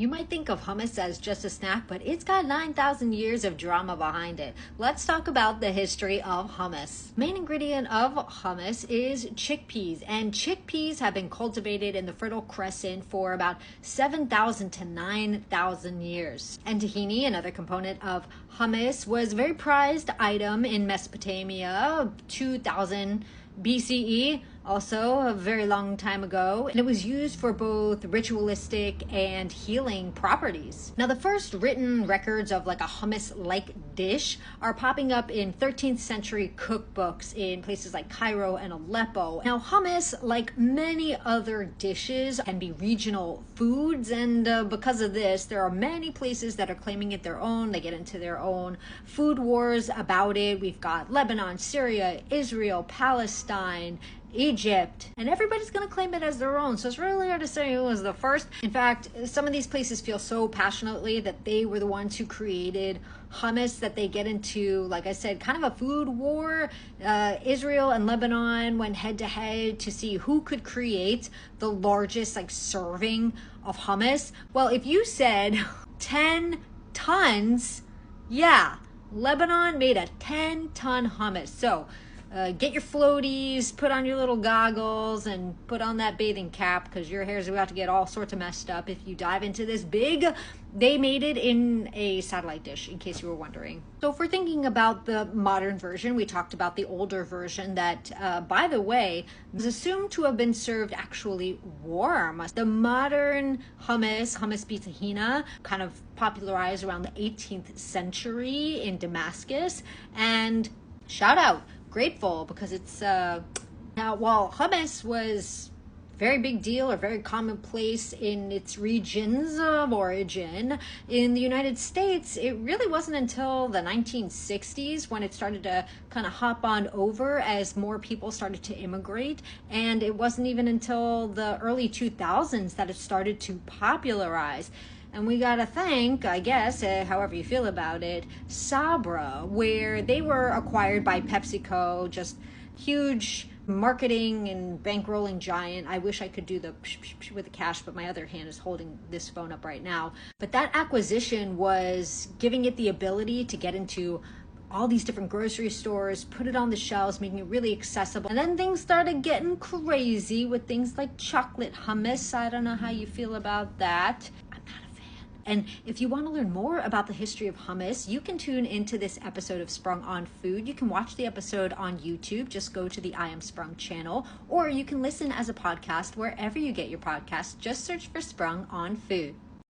You might think of hummus as just a snack, but it's got 9,000 years of drama behind it. Let's talk about the history of hummus. Main ingredient of hummus is chickpeas, and chickpeas have been cultivated in the Fertile Crescent for about 7,000 to 9,000 years. And tahini, another component of hummus, was a very prized item in Mesopotamia, 2000 BCE, also a very long time ago, and it was used for both ritualistic and healing properties. Now, the first written records of like a hummus-like dish are popping up in 13th century cookbooks in places like Cairo and Aleppo. Now, hummus, like many other dishes, can be regional foods, and because of this, there are many places that are claiming it their own. They get into their own food wars about it. We've got Lebanon, Syria, Israel, Palestine, Egypt, and everybody's going to claim it as their own. So it's really hard to say who was the first. In fact, some of these places feel so passionately that they were the ones who created hummus that they get into, like I said, kind of a food war. Israel and Lebanon went head to head to see who could create the largest serving of hummus. Well, if you said 10 tons, yeah, Lebanon made a 10-ton hummus. So get your floaties, put on your little goggles, and put on that bathing cap because your hair is about to get all sorts of messed up if you dive into this big. They made it in a satellite dish, in case you were wondering. So if we're thinking about the modern version, we talked about the older version that, by the way, was assumed to have been served actually warm. The modern hummus bitahina, kind of popularized around the 18th century in Damascus. And shout out, grateful, because it's now, while hummus was very big deal or very commonplace in its regions of origin in the United States, it really wasn't until the 1960s when it started to kind of hop on over as more people started to immigrate, and it wasn't even until the early 2000s that it started to popularize. And we gotta thank, I guess, however you feel about it, Sabra, where they were acquired by PepsiCo, just huge marketing and bankrolling giant. I wish I could do the with the cash, but my other hand is holding this phone up right now. But that acquisition was giving it the ability to get into all these different grocery stores, put it on the shelves, making it really accessible. And then things started getting crazy with things like chocolate hummus. I don't know how you feel about that. I'm not a fan. And if you want to learn more about the history of hummus, you can tune into this episode of Sprung on Food. You can watch the episode on YouTube. Just go to the I Am Sprung channel, or you can listen as a podcast wherever you get your podcasts. Just search for Sprung on Food.